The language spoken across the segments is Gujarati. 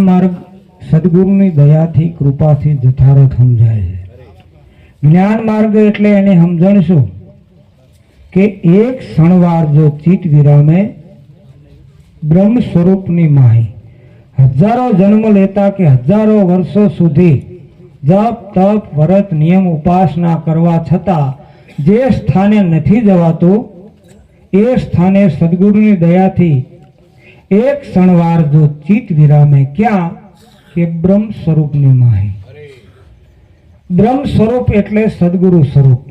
માર્ગ સદગુરુની દયાથી કૃપાથી જથારથ સમજાય છે. જ્ઞાન માર્ગ એટલે એની સમજણ શું કે એક ક્ષણવાર જો ચિત્ત વિરામે બ્રહ્મ સ્વરૂપની માહી હજારો જન્મ લેતા કે હજારો વર્ષો સુધી જપ તપ વ્રત નિયમ ઉપાસના કરવા છતાં જે સ્થાને નથી જવાતું એ સ્થાને સદગુરુની દયાથી એક ક્ષણવાર જો ચિત્ત વિરામે ક્યાં કે બ્રહ્મ સ્વરૂપની માહી. બ્રહ્મ સ્વરૂપ એટલે સદગુરુ સ્વરૂપ.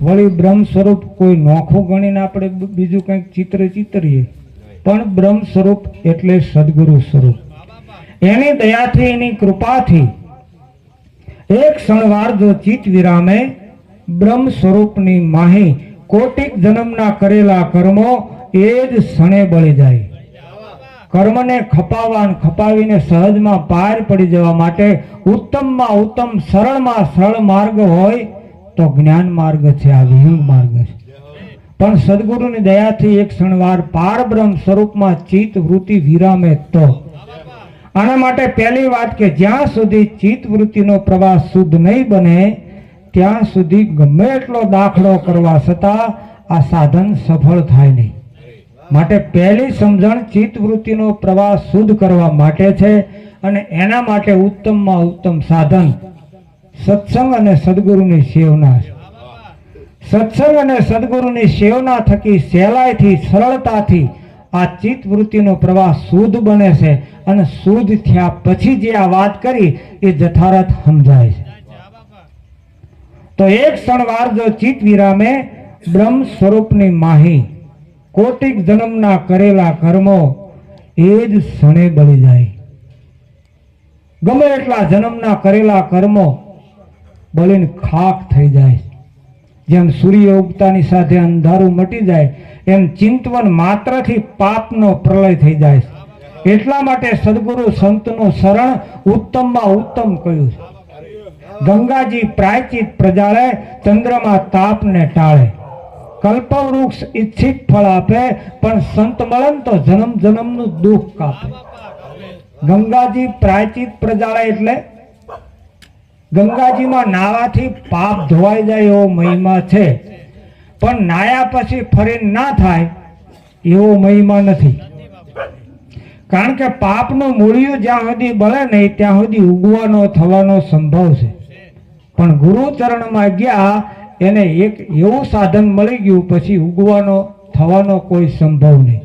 વળી બ્રહ્મ સ્વરૂપ કોઈ નોખું ગણીને આપણે બીજું કંઈક ચિત્ર ચિતરીએ, પણ બ્રહ્મ સ્વરૂપ એટલે સદગુરુ સ્વરૂપ. એની દયાથી એની કૃપાથી એક ક્ષણવાર જો ચિત્ત વિરામે બ્રહ્મ સ્વરૂપની માહી કોટિક જન્મના કરેલા કર્મો એ જ ક્ષણે બળી જાય. કર્મને ખપાવીને સહજમાં પાર પડી જવા માટે ઉત્તમમાં ઉત્તમ સરળમાં સરળ માર્ગ હોય તો જ્ઞાન માર્ગ છે, આ વિહંગ માર્ગ છે. પણ સદગુરુની દયાથી એક ક્ષણવાર પાર બ્રહ્મ સ્વરૂપમાં ચિત્ત વૃત્તિ વિરામે તો આના માટે પહેલી વાત કે જ્યાં સુધી ચિત્ત વૃત્તિનો પ્રવાહ શુદ્ધ નહીં બને ત્યાં સુધી ગમે એટલો દાખલો કરવા છતાં આ સાધન સફળ થાય નહીં. માટે પહેલી સમજણ ચિત્ત વૃત્તિનો પ્રવાહ શુદ્ધ કરવા માટે છે અને એના માટે ઉત્તમમાં ઉત્તમ સાધન સત્સંગ અને સદગુરુની સેવના છે. સત્સંગ અને સદગુરુની સેવના થકી સહેલાઈથી સરળતાથી આ ચિત્ત વૃત્તિનો પ્રવાહ શુદ્ધ બને છે અને શુદ્ધ થયા પછી જે આ વાત કરી એ જથારથ સમજાય છે. તો એક ક્ષણવાર જો ચિત્ત વિરામે બ્રહ્મ સ્વરૂપની માહી કોટિક જન્મના કરેલા કર્મો એ જ ક્ષણે બળી જાય. ગમે એટલા જન્મના કરેલા કર્મો બળીને ખાક થઈ જાય. જેમ સૂર્ય ઉગતાની સાથે અંધારું મટી જાય એમ ચિંતવન માત્રથી પાપનો પ્રલય થઈ જાય. એટલા માટે સદગુરુ સંતનું શરણ ઉત્તમમાં ઉત્તમ કહ્યું છે. ગંગાજી પ્રાયચિત પ્રજાળે ચંદ્રમાં તાપને ટાળે. કલ્પવૃક્ષ ઈચ્છિત ફળ આપે પણ સંત મળન તો જન્મ જન્મનું દુઃખ કાપે. ગંગાજી પ્રાયચિત પ્રજાળે એટલે ગંગાજીમાં નાવાથી પાપ ધોવાઈ જાય એવો મહિમા છે, પણ નાયા પછી ફરી ના થાય એવો મહિમા નથી. કારણ કે પાપનું મૂળિયું જ્યાં સુધી બળે નહીં ત્યાં સુધી ઉગવાનો થવાનો સંભવ છે. પણ ગુરુ ચરણમાં ગયા એને એક એવું સાધન મળી ગયું પછી ઉગવાનો થવાનો કોઈ સંભવ નહીં.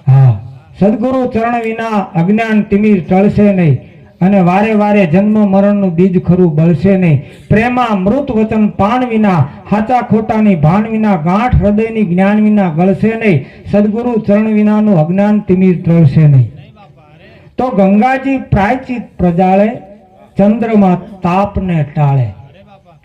હા, સદગુરુ ચરણ વિના અજ્ઞાન તિમિર ટળશે નહીં અને વારે વારે જન્મ મરણનું બીજ ખરું બળશે નહીં. પ્રેમા મૃત વચન પાન વિના હાચા ખોટાની ભાન વિના ગાંઠ હૃદયની જ્ઞાન વિના ગળશે નહીં. સદગુરુ ચરણ વિનાનું અજ્ઞાન તિમિર ટળશે નહીં. તો ગંગાજી પ્રાયચિત પ્રજાળે ચંદ્રમાં તાપને ટાળે.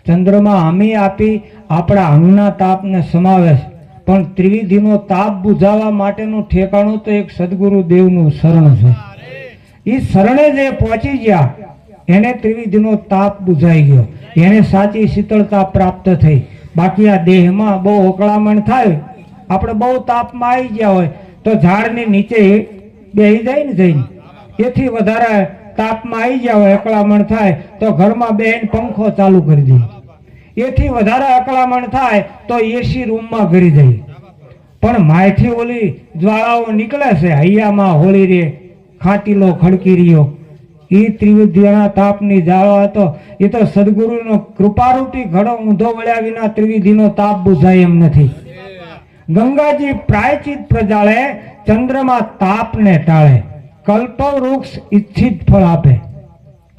ચંદ્રમાં આમી આપી આપણા અંગના તાપને સમાવે છે, પણ ત્રિવિધિનો તાપ બુઝાવવા માટેનું ઠેકાણું તો એક સદગુરુ દેવનું શરણ છે. એ શરણે જે પહોંચી ગયા એને ત્રિવિધિનો તાપ બુઝાઈ ગયો, એને સાચી શીતળતા પ્રાપ્ત થઈ. બાકી આ દેહમાં બહુ ઓકળામણ થાય, આપણે બહુ તાપમાં આવી ગયા હોય તો ઝાડની નીચે બેસી જાય ને જઈને, એથી વધારે તાપમાં આવી ગયા હોય અકળામણ થાય તો ઘરમાં બેહીને પંખો ચાલુ કરી દે. એથી વધારે અકળામણ થાય તો એસી રૂમમાં ઘરી જાય. પણ માયથી ઓલી જ્વાળાઓ નીકળે છે, હૈયામાં હોળી રે ખાટીલો ખડકી રહ્યો, એ ત્રિવિધિના તાપની જાળો હતો. એ તો સદગુરુનો કૃપારૂપી ઘડો ઊંધો વળ્યા વિના ત્રિવિધિનો તાપ બુઝાય એમ નથી. ગંગાજી પ્રાયચિત પ્રજાળે ચંદ્રમાં તાપને ટાળે. કલ્પવૃક્ષ ઈચ્છિત ફળ આપે.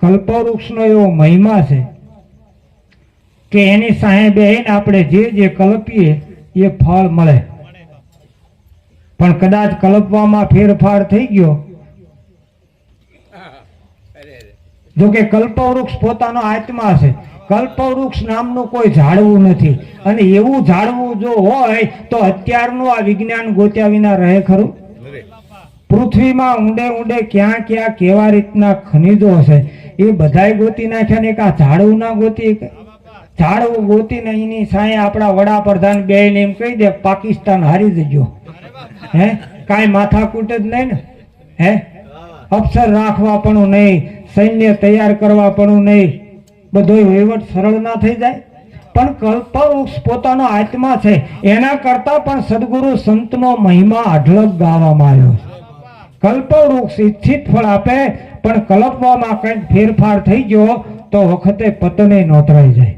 કલ્પવૃક્ષનો એવો મહિમા છે કે એની સાહે બેહીને આપણે જે કલ્પીએ એ ફળ મળે. પણ કદાચ કલ્પવામાં ફેરફાર થઈ ગયો, જો કે કલ્પવૃક્ષ પોતાનો આત્મા છે. કલ્પવૃક્ષ નામનું કોઈ ઝાડવું નથી, અને એવું ઝાડવું જો હોય તો અત્યારનું આ વિજ્ઞાન ગોત્યા વિના રહે ખરું? પૃથ્વીમાં ઊંડે ઊંડે ક્યાં ક્યાં કેવા રીતના ખનિજો હશે એ બધાય ગોતી નાખ્યા ને આ ઝાડવું ના ગોતી. ઝાડવું ગોતીને એની સાંયે આપણા વડાપ્રધાન બેહીને એમ કહી દે પાકિસ્તાન હારી જજો. હે કાંઈ માથાકૂટ જ નહીં ને. હે અફસર રાખવા પણ નહીં, સૈન્ય તૈયાર કરવા પણ નહીં, બધો વહીવટ સરળ ના થઈ જાય? પણ કલ્પવૃક્ષ પોતાનો આત્મા છે, એના કરતા પણ સદગુરુ સંતનો મહિમા અઢળક ગાવામાં આવ્યો છે. કલ્પવૃક્ષ ઈચ્છિત ફળ આપે, પણ કલ્પવામાં કંઈક ફેરફાર થઈ ગયો તો વખતે પતને નોતરાઈ જાય.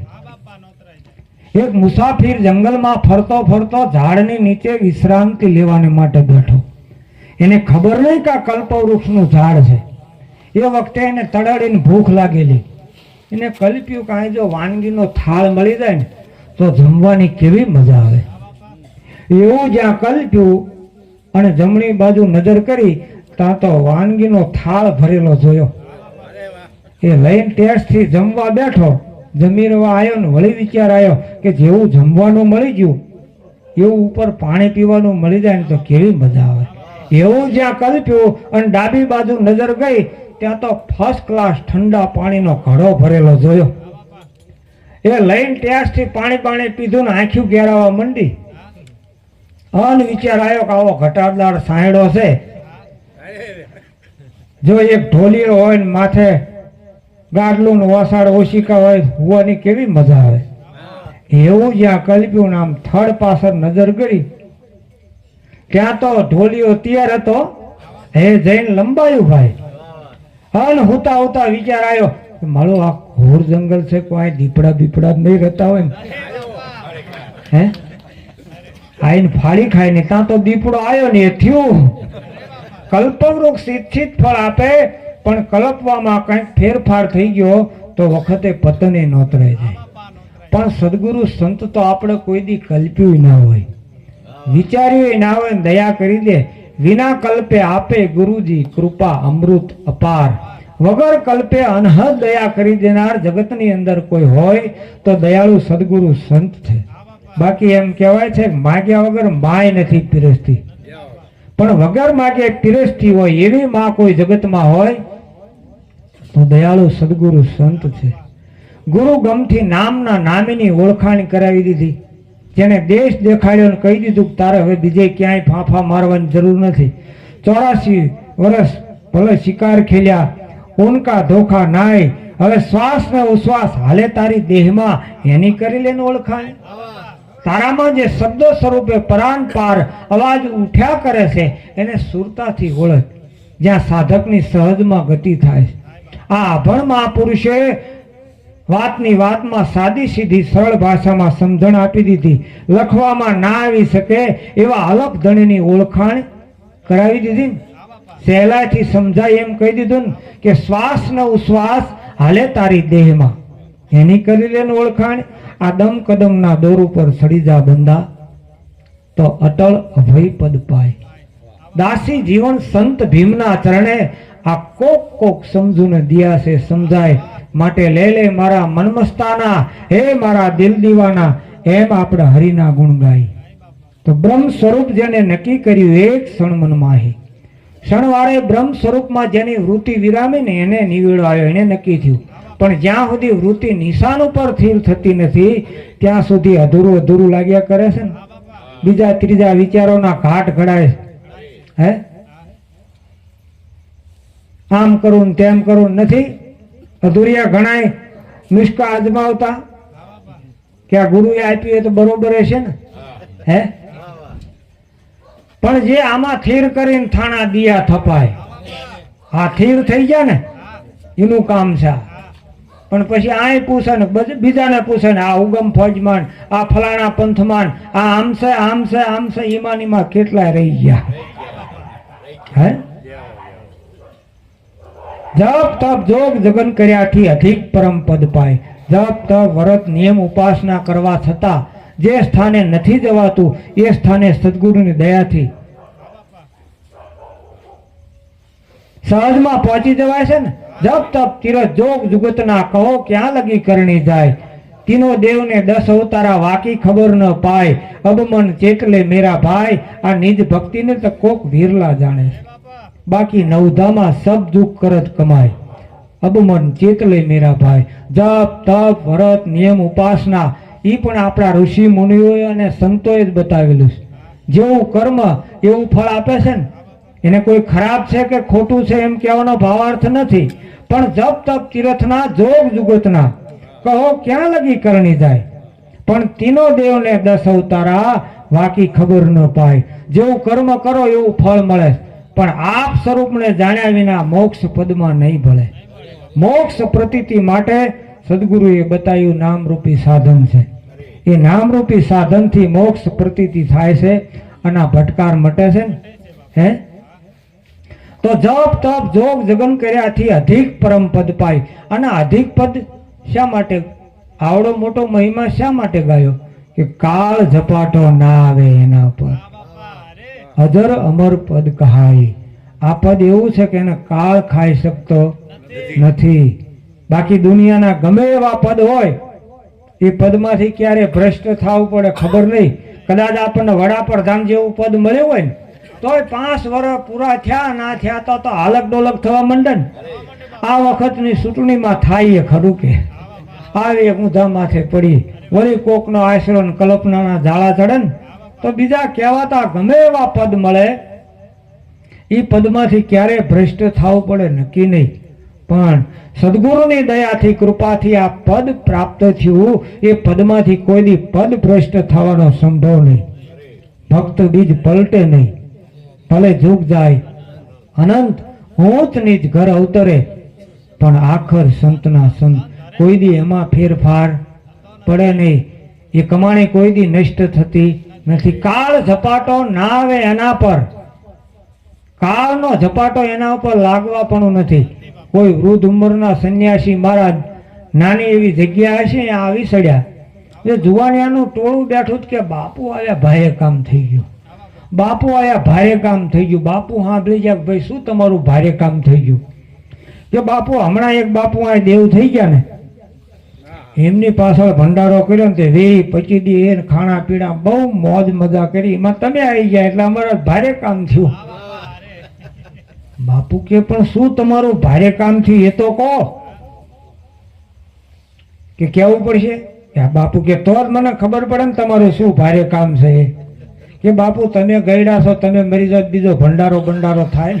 એક મુસાફિર જંગલમાં ફરતો ફરતો ઝાડની નીચે વિશ્રાંતિ લેવાને માટે બેઠો. એને ખબર નહીં કે આ કલ્પવૃક્ષનું ઝાડ છે. એ વખતે એને તળાડીને ભૂખ લાગેલી. એને કલ્પ્યું કે જો વાનગીનો થાળ મળી જાય ને તો જમવાની કેવી મજા આવે. એવું જ્યાં કલ્પ્યું અને જમણી બાજુ નજર કરી ત્યાં તો વાનગીનો થાળ ભરેલો જોયો. એ લઈને ટેસ્ટથી જમવા બેઠો. જમી રવા આવ્યો ને વળી વિચાર આવ્યો કે જેવું જમવાનું મળી ગયું એવું ઉપર પાણી પીવાનું મળી જાય ને તો કેવી મજા આવે. એવું જ્યાં કલ્પ્યું અને ડાબી બાજુ નજર ગઈ ત્યાં તો ફર્સ્ટ ક્લાસ ઠંડા પાણીનો ઘડો ભરેલો જોયો. એ લઈને ટેસ્ટથી પાણી પીધું ને આંખ્યું ઘેરાવા મંડી. અન વિચાર આવ્યો કે આવો ઘટાડદાર સાયડો છે, જો એક ઢોલીઓ હોય ને માથે ગાડલું ને વસાડ ઓશિકા હોય હોવાની કેવી મજા આવે. એવું જ્યાં કલ્પ્યું ને આમ થડ પાછળ નજર કરી ત્યાં તો ઢોલીઓ તૈયાર હતો. હે જઈને લંબાયું ભાઈ. અને હુતા હુતા વિચાર આવ્યો કે મારો આ ઘોર જંગલ છે, કોઈ દીપડા બીપડા નહીં રહેતા હોય ને, હે આઈને ફાળી ખાય ને ત્યાં તો દીપડો આવ્યો ને એ થયું. કલ્પવૃક્ષ ઈચ્છિત ફળ આપે, પણ કલ્પવામાં કંઈક ફેરફાર થઈ ગયો તો વખતે પતને નોતરાઈ જાય. પણ સદગુરુ સંત તો આપણે કોઈ દી કલ્પ્યું ના હોય, વિચાર્યું ના હોય, દયા કરી દે. વિના કલ્પે આપે ગુરુજી કૃપા અમૃત અપાર. વગર કલ્પે અનહદ દયા કરી દેનાર જગતની અંદર કોઈ હોય તો દયાળુ સદગુરુ સંત છે. બાકી એમ કહેવાય છે માગ્યા વગર માય નથી પીરસતી, પણ વગર માગે પીરસતી હોય એવી માં કોઈ જગતમાં હોય તો દયાળુ સદગુરુ સંત છે. ગુરુ ગમથી નામના નામીની ઓળખાણ કરાવી દીધી. જેને દેશ દેખાડ્યો ને કહી દીધું કે તારે હવે બીજે ક્યાંય ફાંફા મારવાની જરૂર નથી. 84 વર્ષ ભલે શિકાર ખેલ્યા, ઊનકા ધોખા નાય, હવે શ્વાસ ને ઉશ્વાસ હાલે તારી દેહમાં, એની કરી લેને ઓળખાણ. તારામાં જે શબ્દો સ્વરૂપે પરાન પાર અવાજ ઉઠ્યા કરે છે એને સુરતાથી ઓળખ, જ્યાં સાધકની સહજમાં ગતિ થાય. આ અભણ મહાપુરુષે વાતની વાતમાં સાદી સીધી સરળ ભાષામાં સમજણ આપી દીધી. લખવામાં ના આવી શકે એવા અલગ ધણીની ઓળખાણ કરાવી દીધી. સહેલાઈથી સમજાય એમ કહી દીધું ને કે શ્વાસ ને ઉશ્વાસ હાલે તારી દેહમાં, એની કરી લે ઓળખાણ. આ દમ કદમના દોર ઉપર સડી જા બંદા તો અટલ અભય પદ પાય. દાસી જીવન સંત ભીમના ચરણે આ કોક સમજુને દિયા છે સમજાય. માટે લે લે મારા મનમસ્તાના, હે મારા દિલ દીવાના, એમ આપણે હરિના ગુણ ગાય. તો બ્રહ્મ સ્વરૂપ જેને નક્કી કર્યું એક ક્ષણ મનમાં, ક્ષણવારે બ્રહ્મ સ્વરૂપમાં જેની વૃત્તિ વિરામી ને એને નિવેડો આવ્યો, એને નક્કી થયું. પણ જ્યાં સુધી વૃત્તિ નિશાન ઉપર સ્થિર થતી નથી ત્યાં સુધી અધૂરું લાગ્યા કરે છે ને. બીજા ત્રીજા વિચારોના ઘાટ ઘડાય. હે આમ કરું તેમ કરું નથી. અધૂરિયા ઘણાય નિષ્કા અજમાવતા કે આ ગુરુએ આપ્યું એ તો બરોબર હશે ને. હે પણ જે આમાં થીર કરીને થાણા દિયા થપાય, આ થીર થઈ ગયા ને એનું કામ છે. પણ પછી આ પૂછે ને બીજાને પૂછે ને આ ઉગમ ફોજમાન, આ ફલાણા પંથમાન, આ આમ છે ઈમાનીમાં કેટલા રહી ગયા. હે જપ તપ જોગ જગન કર્યાથી અધિક પરમ પદ પાય. જપ તપ વ્રત નિયમ ઉપાસના કરવા છતાં જે સ્થાને નથી જવાતું એ સ્થાને સદગુરુની દયાથી સહજમાં પહોંચી જવાય છે ને. જપ તપ તીરથ જોગ જુગતના કહો ક્યાં લગી કરણી જાય. તીનો દેવને 10 અવતારા વાકી ખબર ન પાય. અબમન ચેટલે મેરા ભાઈ, આ નિજ ભક્તિને તો કોક વિરલા જાણે. બાકી નવધામાં સબ દુઃખ કરત કમાય. અબમન ચેતલે મેરા ભાઈ. જપ તપ વ્રત નિયમ ઉપાસના એ પણ આપણા ઋષિ મુનિઓએ અને સંતોએ જ બતાવેલું છે. જેવું કર્મ એવું ફળ આપે છે ને. એને કોઈ ખરાબ છે કે ખોટું છે એમ કહેવાનો ભાવાર્થ નથી, પણ જપ તપ તીર્થના જોગ જુગતના કહો ક્યાં લગી કરણી જાય, પણ તીનો દેવને 10 અવતારા વાકી ખબર ન પાય, જેવું કર્મ કરો એવું ફળ મળે, પણ આપ સ્વરૂપને જાણ્યા વિના મોક્ષ પદમાં નહીં ભળે. મોક્ષ પ્રતીતિ માટે સદગુરુએ બતાવ્યું નામરૂપી સાધન છે. એ નામરૂપી સાધનથી મોક્ષ પ્રતીતિ થાય છે અને આ ભટકાર મટે છે ને. હે તો જપ તપ જોગ જગન કર્યાથી અધિક પરમ પદ પાય. અને અધિક પદ શા માટે, આવડો મોટો મહિમા શા માટે ગાયો? કે કાળ ઝપાટો ના આવે એના પર અજર અમર પદ કહાય. આ પદ એવું છે કે એને કાળ ખાઈ શકતો નથી. બાકી દુનિયાના ગમે એવા પદ હોય એ પદમાંથી ક્યારે ભ્રષ્ટ થવું પડે ખબર નહીં. કદાચ આપણને વડાપ્રધાન જેવું પદ મળ્યું હોય ને તોય 5 વર્ષ પૂરા થયા ના થયા તો હાલક ડોલક થવા માંડે ને. આ વખતની ચૂંટણીમાં થાય ખરું કે આવી ઊંધા માથે પડી વળી કોકનો આશરો ને કલ્પનાના જાળા ચડે ને તો બીજા કહેવાતા ગમે એવા પદ મળે એ પદમાંથી ક્યારે ભ્રષ્ટ થવું પડે નક્કી નહીં. પણ સદગુરુની દયાથી કૃપાથી આ પદ પ્રાપ્ત થયું, એ પદમાંથી કોઈ દી પદ ભ્રષ્ટ થવાનો સંભવ નહીં. ભક્ત બીજ પલટે નહીં, ભલે ઝૂક જાય અનંત ઊંચ નીચ ઘર અવતરે, પણ આખર સંતના સંત કોઈ દી એમાં ફેરફાર પડે નહીં. એ કમાણી કોઈ દી નષ્ટ થતી નથી. કાળ ઝપાટો ના આવે એના પર, કાળનો ઝપાટો એના ઉપર લાગવા પણ નથી. કોઈ વૃદ્ધ ઉંમરના સંન્યાસી મહારાજ નાની એવી જગ્યા હશે ત્યાં આવી સડ્યા, એ જુવાનિયાનું ટોળું બેઠું કે બાપુ આયા ભારે કામ થઈ ગયું, બાપુ આયા ભારે કામ થઈ ગયું. બાપુ સાંભળી ગયા ભાઈ શું તમારું ભારે કામ થઈ ગયું? કે બાપુ હમણાં એક બાપુ આ દેવ થઈ ગયા ને, એમની પાછળ ભંડારો કર્યો ને તે 20-25 દી એ ખાણા પીણા બહુ મોજ મજા કરી, એમાં તમે આવી ગયા એટલે અમારા ભારે કામ થયું. બાપુ કે પણ શું તમારું ભારે કામ થયું એ તો કહો. કે કેવું પડશે? બાપુ કે તો જ મને ખબર પડે ને તમારું શું ભારે કામ છે. કે બાપુ તમે ગયડા છો, તમે મરી જાવ બીજો ભંડારો બંડારો થાય.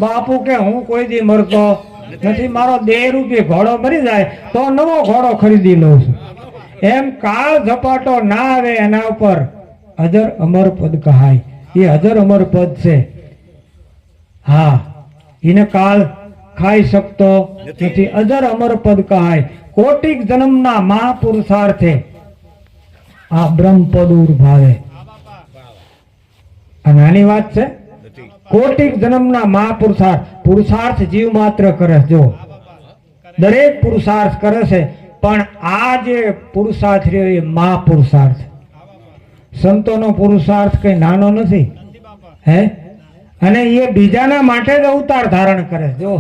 બાપુ કે હું કોઈ દી મરતો નથી, મારો 2 રૂપિયા ઘોડો મરી જાય તો નવો ઘોડો ખરીદી લઉં છું. એમ કાળ ઝપાટો ના આવે એના ઉપર અજર અમર પદ કહાય. એ અજર અમર પદ છે. હા, એને કાળ ખાઈ શકતો નથી. અજર અમર પદ કહાય. કોટિક જન્મના મહાપુરુષાર્થે આ બ્રહ્મ પદ ઉર્ભાવે. આ નાની વાત છે. કોટિક જન્મના મહાપુરુષાર્થ, પુરુષાર્થ જીવ માત્ર કરે. જો દરેક પુરુષાર્થ કરે છે, પણ આ જે પુરુષાર્થ રહ્યો એ મહાપુરુષાર્થ. સંતોનો પુરુષાર્થ કઈ નાનો નથી. હે, અને એ બીજાના માટે જ અવતાર ધારણ કરે. જો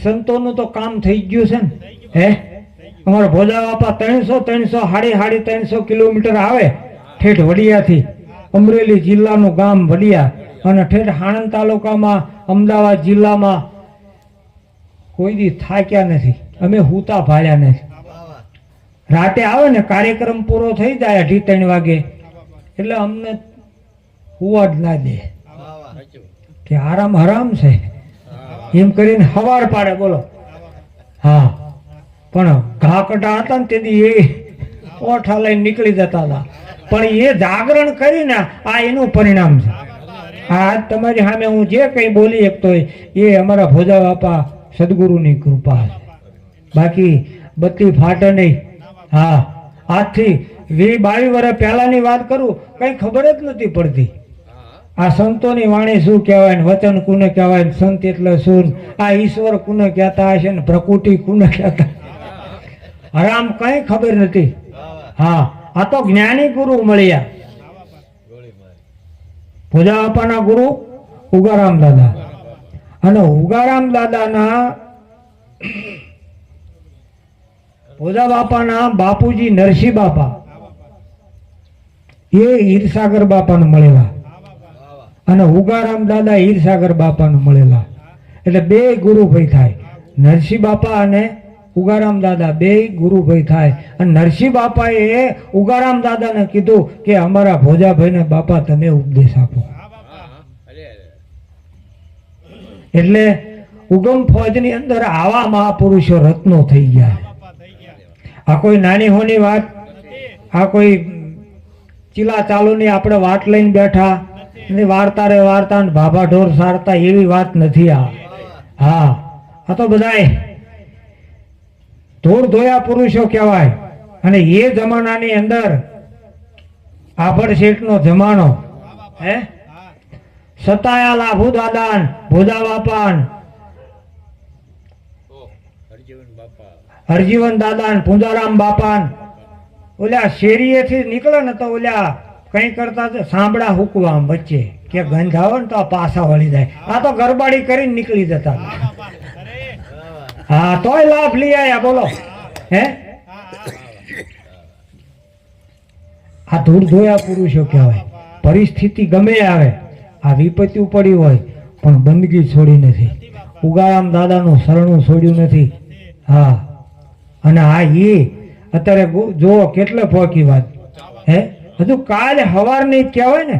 સંતોનું તો કામ થઈ ગયું છે ને. હે, અમારા ભોજા બાપા 300 કિલોમીટર આવે ઠેઠ વડિયાથી. અમરેલી જિલ્લાનું ગામ વડિયા અને ઠેઠ આણંદ તાલુકામાં અમદાવાદ જિલ્લામાં કોઈ દી થાક્યા નથી. અમે હુતા ભાળ્યા નથી. રાતે આવે ને કાર્યક્રમ પૂરો થઈ જાય 2:30 વાગે એટલે અમને હુવા જ ના દે કે આરામ હરામ છે એમ કરીને હવાર પાડે. બોલો. હા, પણ ઘા કટા હતા ને તેથી એ ઓઠા લઈને નીકળી જતા હતા. પણ એ જાગરણ કરીને આ એનું પરિણામ છે. આ તમારી સામે હું જે કંઈ બોલી શકતો હોય એ અમારા ભોજા બાપા સદગુરુની કૃપા છે. બાકી બત્તી ફાટે નહીં. હા, આજથી 20-22 વર્ષ પહેલાની વાત કરું, કઈ ખબર જ નથી પડતી. આ સંતોની વાણી શું કહેવાય ને વચન કોને કહેવાય ને સંત એટલે શું, આ ઈશ્વર કોને કહેતા હશે ને પ્રકૃતિ કોને કહેતા, હરામ કઈ ખબર નથી. હા, આ તો જ્ઞાની ગુરુ મળ્યા. ભોજા બાપાના ગુરુ ઉગારામ દાદા, અને ઉગારામ દાદાના ભોજા બાપાના બાપુજી નરસિંહ બાપા એ હીરસાગર બાપાને મળેલા, અને ઉગારામ દાદા હીરસાગર બાપાને મળેલા. એટલે 2 ગુરુભાઈ થાય. નરસિંહ બાપા અને ઉગારામ દાદા 2 ગુરુભાઈ થાય. અને નરસિંહ બાપાએ ઉગારામ દાદાને કીધું કે અમારા ભોજાભાઈને બાપા તમે ઉપદેશ આપો. એટલે ઉગમ ફોજની અંદર આવા મહાપુરુષો રત્નો થઈ ગયા. આ કોઈ નાની હોની વાત, આ કોઈ ચીલા ચાલુની આપણે વાત લઈને બેઠા વાર્તા રે વાર્તા ને ભાભા ઢોર સારતા એવી વાત નથી. હા, આ તો બધાય ધૂળ ધોયા પુરુષો કહેવાય. અને એ જમાનાની અંદર આભડ શેઠનો જમાનો, હે, સતાયા લાભુ દાદાન, ભોજા બાપાન, હરજીવન દાદાન, પૂંજારામ બાપાન, ઓલ્યા શેરીએથી નીકળે ને તો ઓલ્યા કઈ કરતા સાંભળા હુકવા આમ વચ્ચે કે ગંધ આવે ને તો આ પાછા વળી જાય. આ તો ગરબાડી કરીને નીકળી જતા. હા, તોય લાભ લઈ આયા. બોલો, હે, આ ધૂળ ધોયા પુરુષો કહેવાય. પરિસ્થિતિ ગમે આવે, આ વિપત્તિ પડી હોય પણ બંદગી છોડી નથી. ઉગારામ દાદાનું શરણું છોડ્યું નથી. હા, અને આ એ અત્યારે જો કેટલે પહોંચી વાત, હે, હજુ કાલે હવારની કહેવાય ને,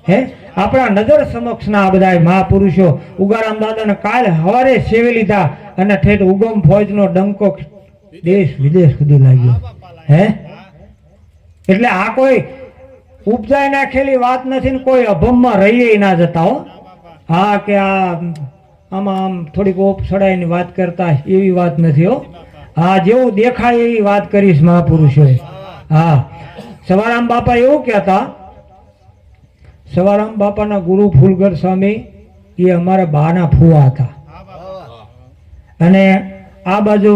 હે, આપણા નજર સમક્ષ ના બધા મહાપુરુષો ઉગારામ દાદાને કાલે હવારે સેવી લીધા અને ઠેઠ ઉગમ ફોજનો ડંકો દેશ વિદેશ સુધી લાગ્યો. હે, એટલે આ કોઈ ઉપજાઈ નાખેલી વાત નથી ને કોઈ અભમમાં રહીએ ના જતા. હો, હા, કે આમાં આમ થોડીક ઓપ સડાઈની વાત કરતા એવી વાત નથી. હો, હા, જેવું દેખાય એવી વાત કરીશ મહાપુરુષોએ. હા, સવારામ બાપા એવું કહેતા, સવારામ બાપાના ગુરુ ફૂલગર સ્વામી એ અમારા બાના ફુવા હતા. અને આ બાજુ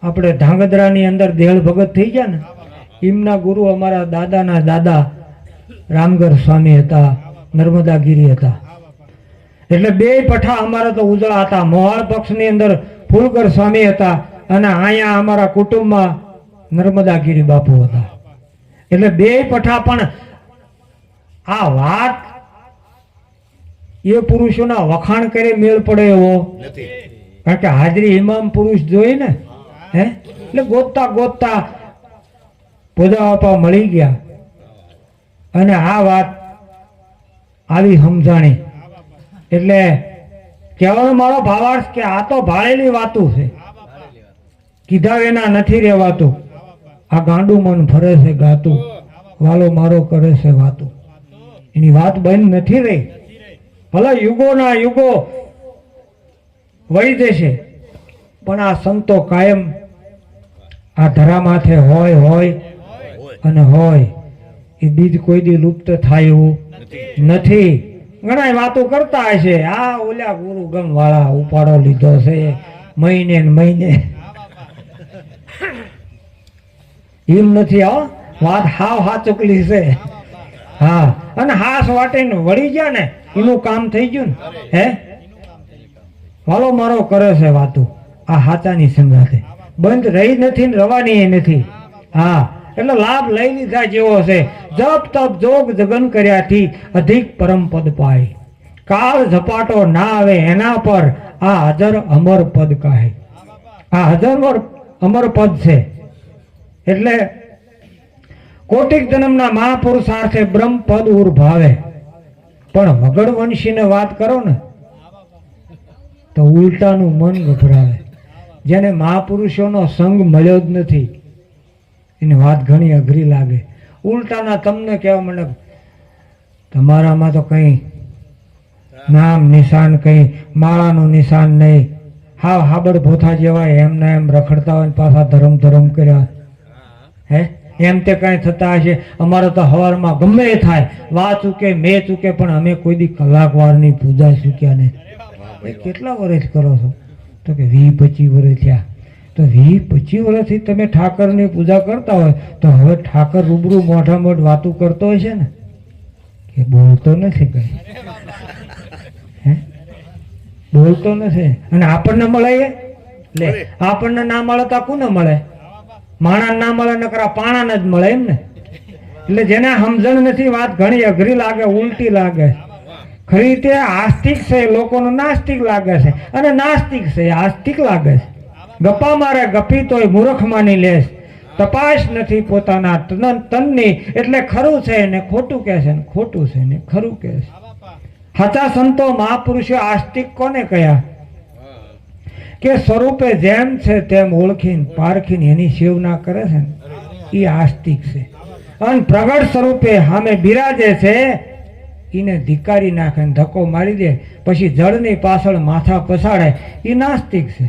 આપણે ધાંગધ્રાની અંદર દેહળ ભગત થઈ ગયા ને, એમના ગુરુ અમારા દાદાના દાદા રામગર સ્વામી હતા, નર્મદાગીરી હતા. એટલે બે પઠા અમારા તો ઉજળા હતા. મોહાળ પક્ષની અંદર ફૂલગર સ્વામી હતા અને અહીંયા અમારા કુટુંબમાં નર્મદાગીરી બાપુ હતા. એટલે બે પઠા. પણ આ વાત એ પુરુષોના વખાણ કરે મેળ પડે એવો નથી. કારણ કે હાજરી ઇમામ પુરુષ જોઈ ને, હે, એટલે ગોતતા ગોતતા ભોજા બાપા મળી ગયા અને આ વાત આવી સમજાણી. એટલે કહેવાનો મારો ભાવાર્થ કે આ તો ભાળેલી વાતું છે, કીધા વિના નથી રહેવાતું. આ ગાંડું મન ફરે છે ગાતું, વાલો મારો કરે છે વાતું. એની વાત બંધ નથી રહી. ભલે યુગોના યુગો વહી જશે પણ આ સંતો કાયમ આ ધરા માથે હોય અને હોય. એ બીજ કોઈ દી લુપ્ત થાય એવું નથી. ઘણા વાતો કરતા હશે, આ ઓલા ગુરુ ગમ વાળા ઉપાડો લીધો છે મહિને ને મહિને. એમ નથી. હો, વાત હાવ હાચુકલી છે. હા, અને હાસ વાટીને વળી ગયા ને એનું કામ થઈ ગયું ને. હે, વાલો મારો કરે છે વાતું. આ હાચાની સંગાથે બંધ રહી નથી ને રવાની નથી. હા, એટલે લાભ લઈ લીધા જેવો છે. જપ તપ જોગ જગન કર્યાથી અધિક પરમ પદ પાય. કાળ ઝપાટો ના આવે એના પર આ હજર અમર પદ કહે. આ હજર અમર પદ છે. એટલે કોટિક જન્મના મહાપુરુષાર્થે બ્રહ્મ પદ ઉર્ભાવે. પણ વગડ વંશીને વાત કરો ને તો ઉલટાનું મન ગભરાવે. જેને મહાપુરુષોનો સંગ મળ્યો જ નથી એની વાત ઘણી અઘરી લાગે. ઉલટાના તમને કહેવા મને તમારામાં તો કઈ નામ નિશાન, કઈ માળાનું નિશાન નહીં, હાવ હાબડ ભોથા જેવા એમના એમ રખડતા હોય પાછા ધરમ કર્યા. હે, એમ તે કઈ થતા હશે. અમારે તો હવારમાં ગમે એ થાય, વા ચૂકે મેં ચૂકે પણ અમે કોઈ દી કલાકવારની પૂજા ચૂક્યા નહીં. કેટલા વર્ષ કરો છો? તો કે 20-25 વર્ષ થયા. તો 20-25 વર્ષથી તમે ઠાકરની પૂજા કરતા હોય તો હવે ઠાકર રૂબરૂ મોઢા મોઢ વાતું કરતો હોય છે ને કે બોલતો નથી કઈ. હે, બોલતો નથી. અને આપણને મળે લે, આપણને ના મળે તો કોને મળે? માણા ના મળે નકરા પાણા જ મળે એમ ને. એટલે જેને સમજણ નથી વાત ઘણી અઘરી લાગે, ઉલટી લાગે. ખરી રીતે આસ્તિક છે લોકોનો નાસ્તિક લાગે છે અને નાસ્તિક છે આસ્તિક લાગે છે. ગપ્પા મારે ગપી તોય મૂર્ખ માની લેશ. તપાસ નથી પોતાના તનની એટલે ખરું છે ને ખોટું કહે છે ને ખોટું છે ને ખરું કહે છે. સાચા સંતો મહાપુરુષો આસ્તિક કોને કહ્યા? કે સ્વરૂપે જેમ છે તેમ ઓળખીને પારખીને એની સેવના કરે છે ને એ આસ્તિક છે. અને પ્રગટ સ્વરૂપે સામે બિરાજે છે એને ધિક્કારી નાખે ને ધક્કો મારી દે પછી જળની પાછળ માથા પછાડે એ નાસ્તિક છે.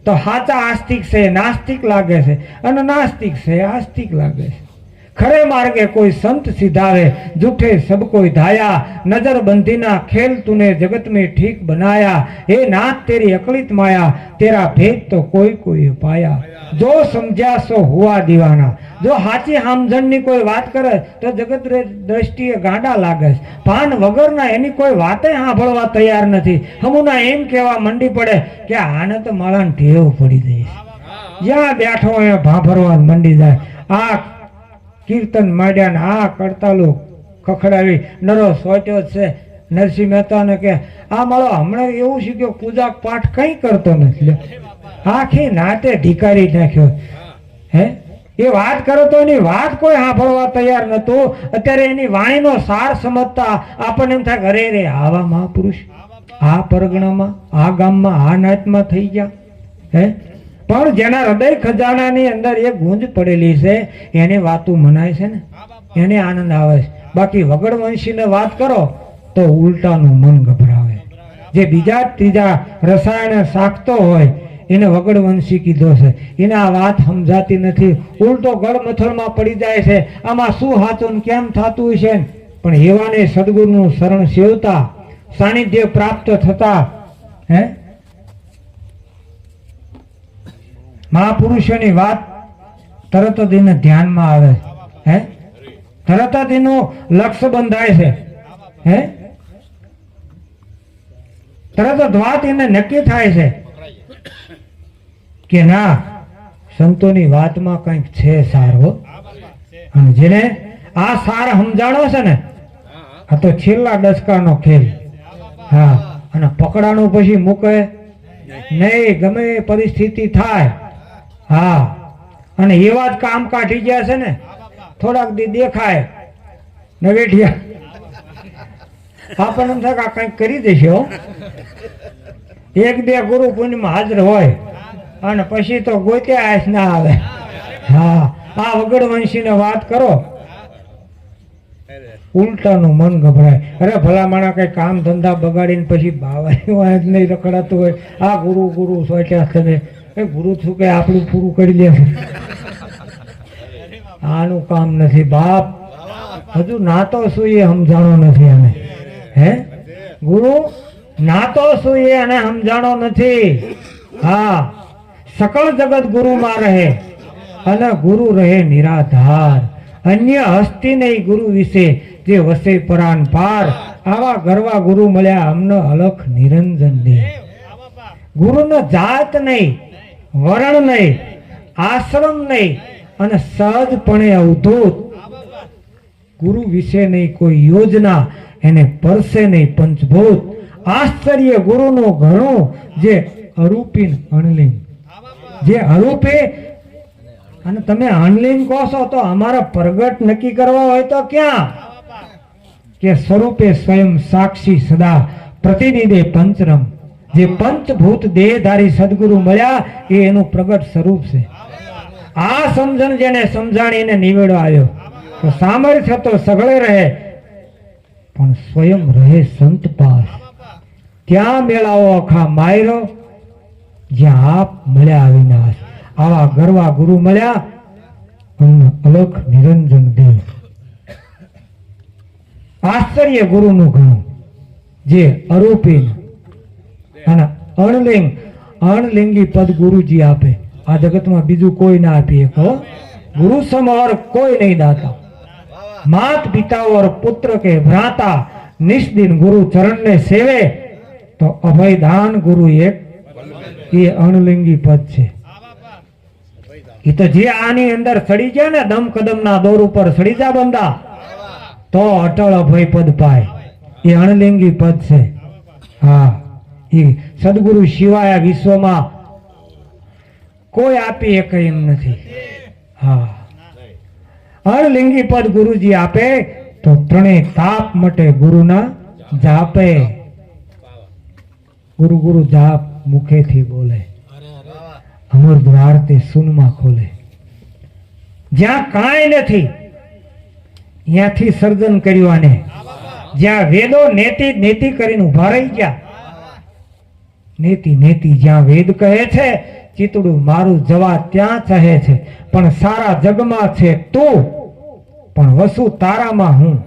તો સાચા આસ્તિક છે નાસ્તિક લાગે છે અને નાસ્તિક છે આસ્તિક લાગે છે. खरे मार्गे कोई संत सिधावे झूठे सब कोई धाया नजर बंदी ना खेल तूने जगत में ठीक बनाया हे नाथ तेरी अकलित माया तेरा भेद तो कोई कोई पाया जो समझा सो हुआ दीवाना जो हाची हमजन नी कोई बात करे तो जगत दृष्टिए गांडा लागे पान वगर ना एनी कोई बातें सांभळवा तैयार नहीं हमना एम कहवा मंडी पड़े कि आने तो माळा टेव पड़ी गई ज्यां बैठो ए भाभरवा मंडी जाए आ कीर्तन माड्या ने आ करतालो खखડાવી નરો સોટ્યો છે નરસિંહ મહેતા ને કે આ માળો હમણાં એવું શીખ્યો પૂજા પાઠ કઈ કરતો નથી આખી નાતે ઢીકારી નાખ્યો હે એ વાત કરો તો એની વાત કોઈ સાંભળવા તૈયાર નતું. અત્યારે એની વાણીનો સાર સમજતા આપણને એમ થાય અરે રે આવા મહાપુરુષ આ પરગણામાં આ ગામમાં આ નાતમાં થઈ ગયા હે. પણ જેના હૃદય ખજાનાની અંદર એક ગુંજ પડેલી છે એની વાતો મનાય છે ને એને આનંદ આવે છે. બાકી વગડવંશીને વાત કરો તો ઉલટાનું મન ગભરાવે. જે બીજા ત્રીજા રસાયણ શાકતો હોય એને વગડવંશી કીધો છે એને આ વાત સમજાતી નથી. ઉલટો ગળમથળમાં પડી જાય છે આમાં શું હાચું કેમ થતું છે. પણ એવાને સદગુરુનું શરણ સેવતા સાનિધ્ય પ્રાપ્ત થતા હે મહાપુરુષોની વાત તરત જ એને ધ્યાનમાં આવે હે તરત જ એનું લક્ષ્ય બંધાય છે હે તરત જ વાત એને નક્કી થાય છે કે ના સંતોની વાતમાં કંઈક છે સારો. અને જેને આ સાર સમજાણો છે ને આ તો છેલ્લા દસકાનો ખેલ. હા અને પકડાનું પછી મૂકે નહીં ગમે પરિસ્થિતિ થાય. હા અને એવા જ કામ કાઢી ગયા છે ને થોડાક દી દેખાય ને વેઠિયા આપણને એમ થાય કંઈક કરી દેશે હો. એક બે ગુરુ પૂર્ણિમા હાજર હોય અને પછી તો ગોતે આશ ના આવે. હા આ વગડવંશી ને વાત કરો ઉલટાનું મન ગભરાય. અરે ભલા માણા કઈ કામ ધંધા બગાડીને પછી બાવાની વાત નહીં રખડાતું હોય આ ગુરુ ગુરુ સોચ્યા તમે એ ગુરુ શું કે આપણું પૂરું કરી લે આનું કામ નથી બાપ. હજુ નાતો શું એ સમજાણો નથી અમે હે ગુરુ નાતો શું એ અને સમજાણો નથી. હા સકળ જગત ગુરુમાં રહે અને ગુરુ રહે નિરાધાર. અન્ય હસ્તી નહીં ગુરુ વિશે જે વસે પરાન પાર. આવા ગરવા ગુરુ મળ્યા અમને અલખ નિરંજન દે. ગુરુનો જાત નહીં વરણ નહીં આશ્રમ નહીં અને સહજપણે અવધૂત. ગુરુ વિશે નહીં કોઈ યોજના એને પરસે નહીં પંચભૂત. આશ્ચર્ય ગુરુનું ઘણું જે અરૂપી અણલિંગ જે અરૂપે અને તમે અણલિંગ કહો છો તો અમારા પ્રગટ નક્કી કરવા હોય તો ક્યાં કે સ્વરૂપે સ્વયં સાક્ષી સદા પ્રતિનિધિ પંચરમ. જે પંચભૂત દેહધારી સદગુરુ મળ્યા એ એનું પ્રગટ સ્વરૂપ છે. આ સમજણ જેને સમજાણીને નિવેડો આવ્યો તો સામર્થ્ય તો સગળે રહે પણ સ્વયં રહે સંત પાસ. ત્યાં મેળાવો અખા માયરો જ્યાં આપ મળ્યા અવિનાશ. આવા ગરવા ગુરુ મળ્યા અલખ નિરંજન દેવ. આશ્ચર્ય ગુરુનું ઘણું જે અરૂપી અને અણલિંગ અણલિંગી પદ ગુરુજી આપે. આ જગતમાં બીજું કોઈ ના આપી શકો. ગુરુ સમોર કોઈ નહીં દાતા. માત પિતા ઓર પુત્ર કે ભ્રાતા નિષ્દિન ગુરુ ચરણ ને સેવે તો અભય દાન ગુરુ એક એ અણલિંગી પદ છે. એ તો જે આની અંદર સડી ગયા ને દમ કદમ ના દોર ઉપર સડી જા બંદા તો અટળ અભય પદ પાય. એ અણલિંગી પદ છે. હા એ સદગુરુ સિવાય વિશ્વમાં કોઈ આપી શકે એમ નથી. હા અણલિંગી પદ ગુરુજી આપે તો ત્રણેય તાપ મટે ગુરુના જાપે ગુરુ ગુરુ જાપ મુખેથી બોલે, અમર દ્વાર તે સુનમાં ખોલે. જ્યાં કાંઈ નથી ત્યાંથી સર્જન કર્યું આને. જ્યાં વેદો નેતિ નેતિ કરીને ઉભા રહી ગયા, નેતિ નેતિ જ્યાં વેદ કહે છે ચિતડું મારું જવા ત્યાં કહે છે, પણ સારા જગમાં છે તું, પણ વસુ તારામાં હું,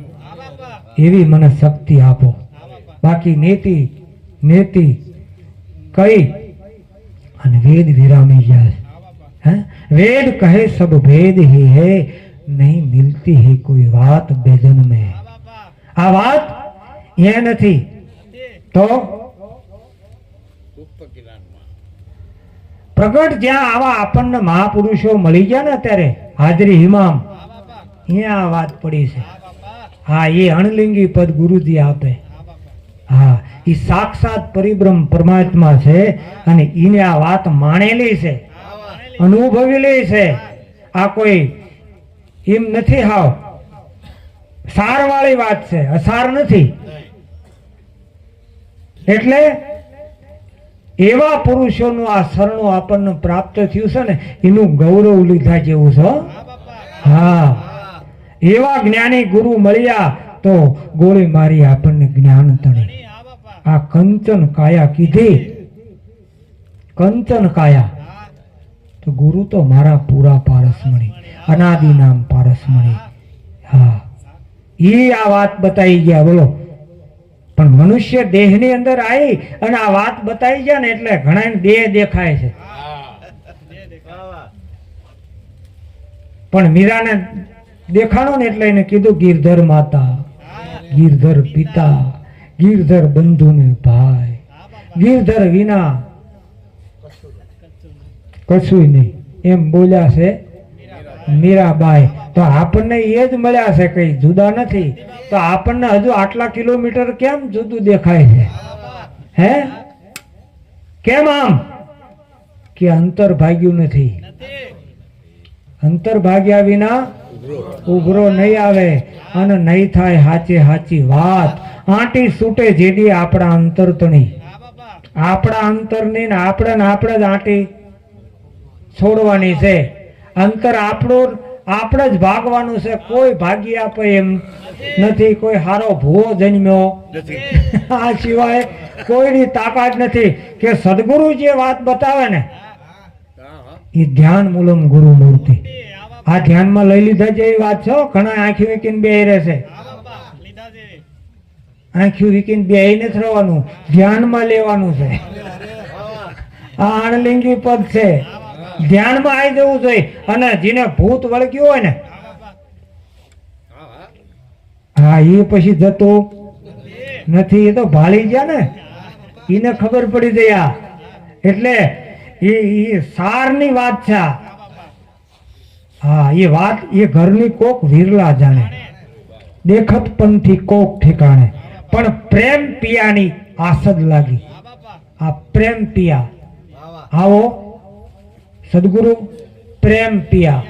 એવી મને શક્તિ આપો. બાકી નેતિ નેતિ કઈ અને વેદ વિરામી જાય. વેદ કહે સબ ભેદ ही है, नहीं मिलती है कोई बात बेजन में. આ વાત એ નથી તો પ્રગટ જ્યાં આવા આપણને મહાપુરુષો મળી ગયા ને અત્યારે હાજરી હિમામ અહીંયા આ વાત પડી છે. હા, એ અણલિંગી પદ ગુરુજી આપે. હા, એ સાક્ષાત પરિબ્રહ્મ પરમાત્મા છે અને એને આ વાત માણેલી છે, અનુભવેલી છે. આ કોઈ એમ નથી હાવ સાર વાળી વાત છે, અસાર નથી. એટલે એવા પુરુષોનું આ શરણું આપણને પ્રાપ્ત થયું છે ને એનું ગૌરવ લીધા જેવું છે. હા, એવા જ્ઞાની ગુરુ મળ્યા તો ગોળી મારી આપણને જ્ઞાન તણી. આ કંચન કાયા કીધી, કંચન કાયા તો ગુરુ તો મારા પૂરા પારસમણી, અનાદિ નામ પારસમણી. હા, એ આ વાત બતાવી ગયા. બોલો, પણ મનુષ્ય દેહની અંદર આવી અને આ વાત બતાવી ગયા ને એટલે ઘણા દેહ દેખાય છે. પણ મીરાને દેખાણો ને એટલે એને કીધું ગિરધર માતા, ગિરધર પિતા, ગિરધર બંધુ ને ભાઈ, ગિરધર વિના કશું નહીં, એમ બોલ્યા છે મીરાબાઈ. તો આપણને એ જ મળ્યા છે, કઈ જુદા નથી. તો આપણને હજુ આટલા કિલોમીટર કેમ જુદું દેખાય છે? હે, કેમ આમ? કે અંતર ભાગ્યું નથી. અંતર ભાગ્યા વિના ઉભરો નહીં આવે અને નહીં થાય હાચે હાચી વાત. આંટી છૂટે જેડી આપણા અંતર તણી, આપણા અંતર ની ને આપણે જ આંટી છોડવાની છે. અંતર આપણું આપણે જ ભાગવાનું છે. કોઈ ભાગી આપે એમ નથી. કોઈ હારો ભૂવો જન્મ્યો આ સિવાય કોઈની તાકાત નથી. કે સદગુરુ જે વાત બતાવે ને એ ધ્યાન મૂલમ ગુરુ મૂર્તિ. આ ધ્યાનમાં લઈ લીધા જેવી વાત છે. ઘણા આંખી વીકીને બે રહેશે, આંખી વીકીને બે નથી રહેવાનું, ધ્યાનમાં લેવાનું છે. આ અણલિંગી પદ છે, ધ્યાનમાં આવી જવું જોઈએ. અને જેને ભૂત વળગ્યું હોય ને, હા, એ પછી જતો નથી. એ તો ભાળી ગયા ને, એને ખબર પડી જાય. એટલે એ સારની વાત છે. હા, એ વાત એ ઘરની કોક વિરલા જાણે, દેખત પંથી કોક ઠેકાણે, પણ પ્રેમ પિયાની આસદ લાગી. આ પ્રેમ પિયા, આવો સદગુરુ પ્રેમ પિયા,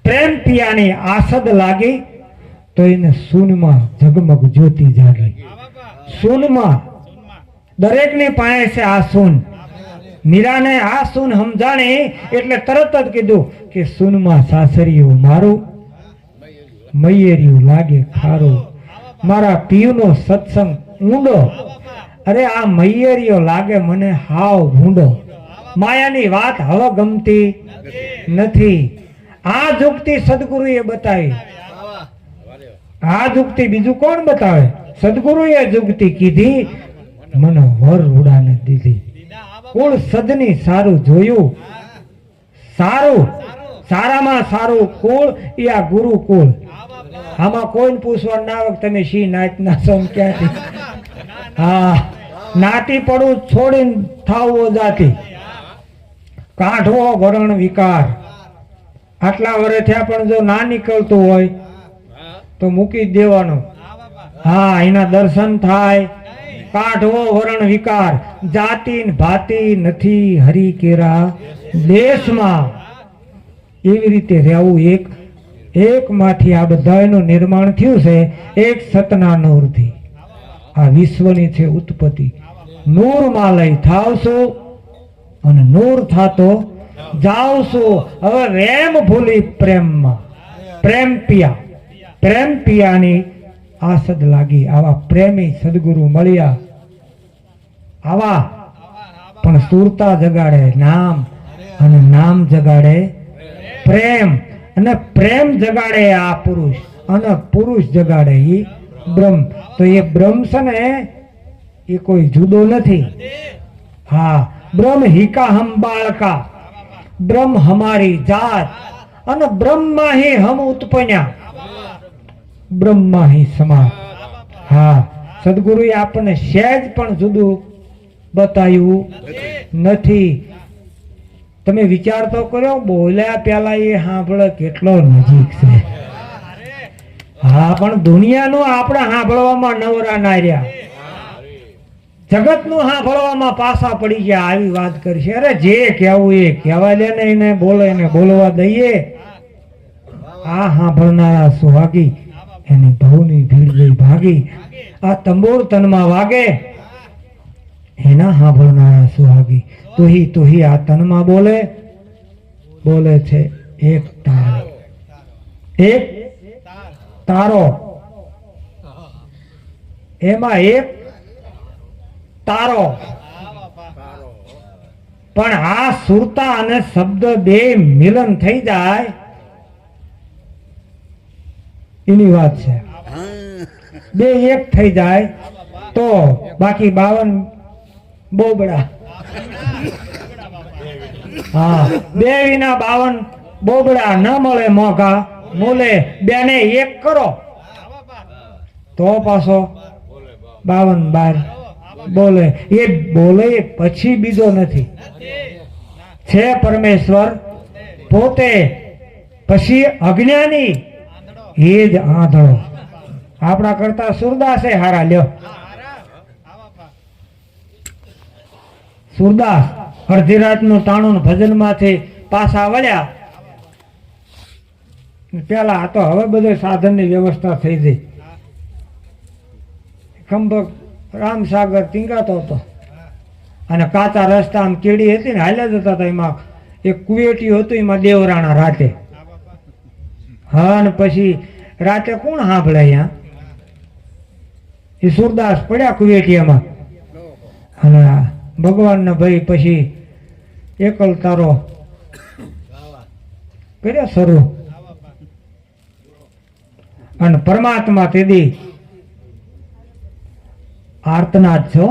પ્રેમ પિયાની આસદ લાગી તો એને સૂનમાં ઝગમગ જ્યોતિ જાગી. સૂનમાં દરેકની પાસે છે આ સૂન. મીરાને આ સૂન સમજાણી એટલે તરત જ કીધું કે સૂનમાં સાસરિયું મારું, મૈયેરિયું લાગે ખારું, મારા પીવનો સત્સંગ ઊંડો. અરે આ મૈયેરિયો લાગે મને હાવ ભૂંડો. માયાની વાત હવે ગમતી નથી. આ જુક્તિ સદગુરુએ બતાવી. આ જુક્તિ બીજું કોણ બતાવે? સદગુરુએ જુક્તિ કીધી, મને વર ઉડાને દીધી. કુળ સદની સારું જોયું, સારું સારામાં સારું કુળ એ આ ગુરુકુળ. આમાં કોઈને પૂછવા ના આવે તમે શી નાતના છો ક્યાંથી. હા, નાતી પડું છોડીને થાવો જાતી, કાઢવો વરણ વિકાર. આટલા વર્ષ થયા પણ જો ના નીકળતું હોય તો મૂકી દેવાનું. હા, એના દર્શન થાય. કાઢવો વરણ વિકાર, જાતિ ભાતી નથી હરી કેરા દેશમાં. એવી રીતે રહેવું. એક માંથી આ બધાનું નિર્માણ થયું છે, એક સતના નૂરથી. આ વિશ્વની છે ઉત્પત્તિ. નૂરમાં લઈ થાવશો અને નૂર થાતો જાવશો. હવે રેમ ભૂલી પ્રેમમાં, પ્રેમ પિયાની આસદ લાગી. આવા પ્રેમી સદગુરુ મળ્યા. આવા પણ સુરતા જગાડે નામ, અને નામ જગાડે પ્રેમ, અને પ્રેમ જગાડે આ પુરુષ, અને પુરુષ જગાડે ઈ બ્રહ્મ. તો એ બ્રહ્મ છે ને એ કોઈ જુદો નથી. હા, બ્રહ્મ હિકા હમ બાળકા, બ્રહ્મ હમારી જાત, અને બ્રહ્મા હી હમ ઉત્પન્યા, બ્રહ્મા હી સમા. હા, સદગુરુએ આપણને સહેજ પણ જુદું બતાવ્યું નથી. તમે વિચાર તો કર્યો, બોલ્યા પેલા એ સાંભળે કેટલો નજીક છે. હા, પણ દુનિયાનું આપણે સાંભળવામાં નવરા ના રહ્યા, જગતનું સાંભળવામાં પાછા પડી ગયા. આવી વાત કરશે. અરે જે કહેવું એ કહેવા દે ને, એને બોલે એને બોલવા દઈએ. આ સાંભળનારા સુહાગી એની ભવની ભીડ ગઈ ભાગી. આ તંબોર તનમાં વાગે એના સાંભળનારા સુહાગી. તુહી આ તનમાં બોલે છે એક તારો, એક તારો, એમાં એક તારો. પણ આ સુરતા અને શબ્દ બે મિલન થઈ જાય એની વાત છે. બે એક થઈ જાય તો બાકી 52 બોબડા. હા, બે વિના 52 બોબડા ન મળે મોઘા મૂલે. બેને એક કરો તો પાછો 52 બોલે. એ બોલે પછી બીજો નથી, છે પરમેશ્વર પોતે. પછી અજ્ઞાની એ જ આંધળો. આપણા કરતા સુરદાસે હારા. લ્યો, સુરદાસ અડધી રાતનું તાણું ભજન માંથી પાછા વળ્યા. પેલા તો હવે બધે સાધનની વ્યવસ્થા થઈ ગઈ. ખંભક રામસાગર ટીંગાતો હતો, અને કાચા રસ્તા આમ કેડી હતી ને હાલ્યા જતા હતા. એમાં એક કુવેટિયું હતું, એમાં દેવરાણા રાતે. હા, અને પછી રાતે કોણ સાંભળે અહીંયા? એ સુરદાસ પડ્યા કુવેટિયામાં. અને ભગવાનને ભાઈ પછી એકલ તારો કર્યા શરૂ. અને પરમાત્મા તેદી આર્તનાદ છો.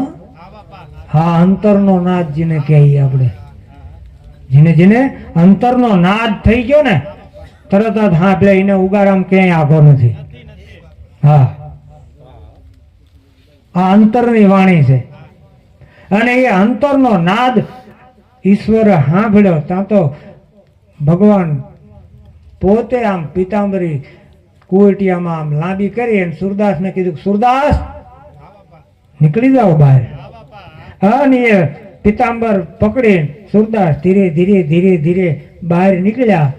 હા, અંતરનો નાદ જેને કહીએ આપણે, જેને અંતરનો નાદ થઈ ગયો ને તરત જ સાંભળે. એને ઉગારામ ક્યાંય આગો નથી. હા, આ અંતરની વાણી છે. અને એ અંતરનો નાદ ઈશ્વરે સાંભળ્યો. ત્યાં તો ભગવાન પોતે આમ પીતાંબરી કુવટિયામાં આમ લાંબી કરી અને સુરદાસને કીધું, સુરદાસ નીકળી જાઓ બહાર. અને એ પીતાંબર પકડી સુરદાસ ધીરે ધીરે ધીરે ધીરે બહાર નીકળ્યા.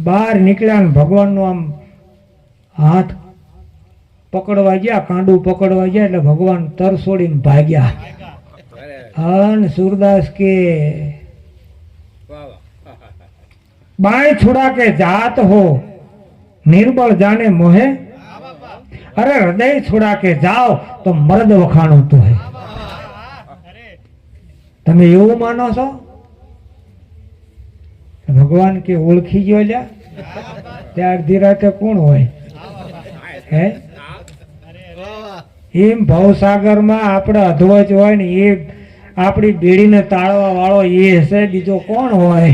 બહાર નીકળ્યા ને ભગવાનનો આમ હાથ પકડવા ગયા, કાંડું પકડવા ગયા એટલે ભગવાન તરસોડીને ભાગ્યા. અને સુરદાસ કે બાય છોડા કે જાત હો નિર્બળ જાને મોહે, અરે હૃદય છોડા કે જાઓ તો મર્દ વખાણું તો હે. તમે એવું માનો છો? ભગવાન કે ઓળખી ગયો લ્યા? ત્યાં અડધી રાતે કોણ હોય? હે, એમ ભવસાગરમાં આપણે અધવચ હોય ને એ આપણી બેડીને તાળવા વાળો એ હશે, બીજો કોણ હોય?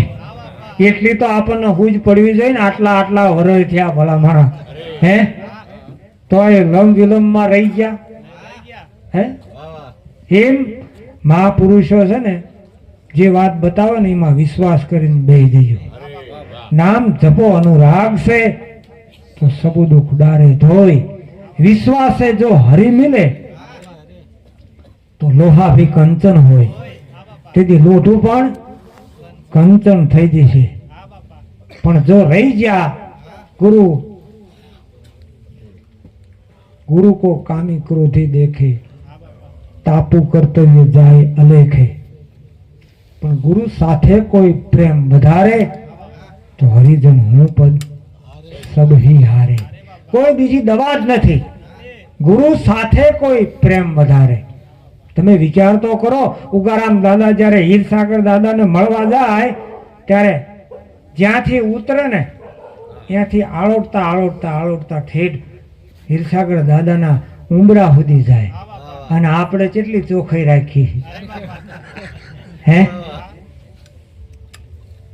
એટલી તો આપણને હુજ પડવી જોઈએ ને. આટલા વરસ થયા ભલા મારા, હે, તો એ લંબ વિલંબમાં રહી ગયા. હે, એમ મહાપુરુષો છે ને જે વાત બતાવે ને એમાં વિશ્વાસ કરીને બેહી દેજો. નામ જપો અનુરાગ છે તો સબુ દુઃખ ડારે ધોઈ. વિશ્વાસે જો હરી મિલે તો લોહા ભી કંચન હોય. તેથી લોઢું પણ કંચન થઈ જશે. પણ જો રહી ગયા ગુરુ गुरु को कामी क्रोधी देखे, तापु कर्तव्य जाए अलेखे। पण गुरु साथे कोई प्रेम वधारे तो हरिजन हूँ पद सब ही हारे। कोई बीजी दवा ज नहीं, गुरु साथे कोई प्रेम वधारे। તમે વિચાર તો કરો, ઉગારામ દાદા જ્યારે હીરસાગર દાદાને મળવા જાય ત્યારે જ્યાંથી ઉતરે ને ત્યાંથી આળોટતા આળોટતા આળોટતા ઠેઠ હીરસાગર દાદાના ઉંબરા સુધી જાય, અને આપણે કેટલી ચોખ્ખાઈ રાખી હે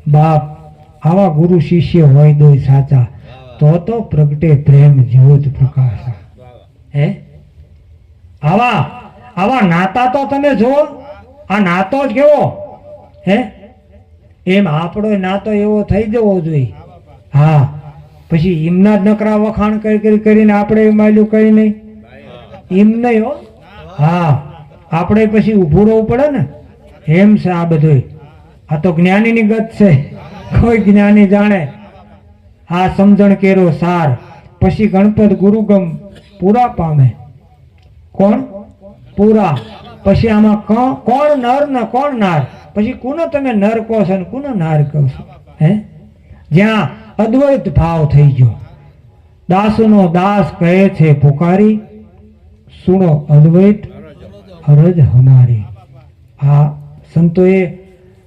બાપ। આવા ગુરુ શિષ્ય હોય દોય સાચા તો પ્રગટે પ્રેમ જ્યોત પ્રકાશ હે। આવા આવા નાતા તો તમે જુઓ, આ નાતો જ કેવો હે, એમ આપણો નાતો એવો થઈ જવો જોઈએ। હા, પછી એમના જ નકરા વખાણ કરીને આપણે એમ માલ્યું કઈ નહીં, એમ નહીં હો। હા, આપણે પછી ઊભું રહેવું પડે ને, એમ છે આ બધું। આ તો જ્ઞાનીની ગત છે, કોઈ જ્ઞાની જાણે આ સમજણ કેરો સાર। પછી ગણપત ગુરુગમ પૂરા પામે, કોણ પૂરા। પછી આમાં કોણ નર ને કોણ નાર, પછી કોનો તમે નર કહો છો ને કોનો નાર કહો છો હે। જ્યાં અદ્વૈત ભાવ થઈ ગયો, દાસનો દાસ કહે છે પુકારી, સુણો અદ્વૈત અરજ હમારી। આ સંતોએ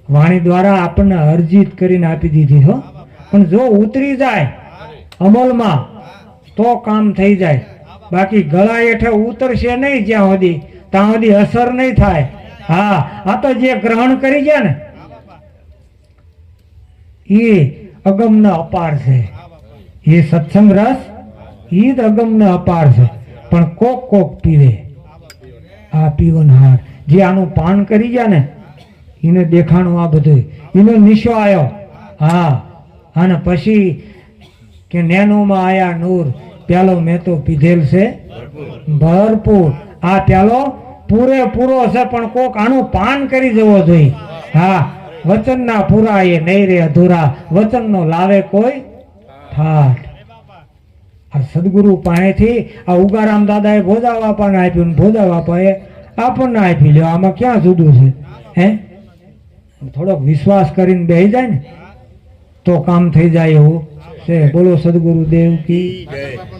વાણી દ્વારા આપણને અરજીત કરીને આપી દીધી હો, પણ જો ઉતરી જાય અમલમાં તો કામ થઈ જાય। બાકી ગળા હેઠે ઉતરશે નહીં જ્યાં સુધી, ત્યાં સુધી અસર નહીં થાય। હા, આ તો જે ગ્રહણ કરી ગયા ને એ અગમને અપાર છે, એ સત્સંગ રસ એ જ અગમને અપાર છે। પણ કોક કોક પીવે, આ પીવનહાર જે આનું પાન કરી ગયા ને એને દેખાણું આ બધું, એનો નિશો આવ્યો। હા, અને પછી કે નેનોમાં આયા નૂર, પ્યાલો મેં તો પીધેલ છે ભરપૂર। આ પ્યાલો પૂરેપૂરો છે, પણ કોક આનું પાન કરી જવો જોઈએ। હા, વચનના પૂરા એ નહીં રે અધૂરા, વચનનો લાવે કોઈ ઠાઠ। આ સદગુરુ પાસેથી આ ઉગારામ દાદાએ ભોજા બાપાને આપ્યું, ભોજા બાપાએ આપણને આપી લ્યો, આમાં ક્યાં જુદું છે હે। થોડોક વિશ્વાસ કરીને બેસી જાય ને તો કામ થઈ જાય એવું છે। બોલો સદગુરુ દેવ કી જય।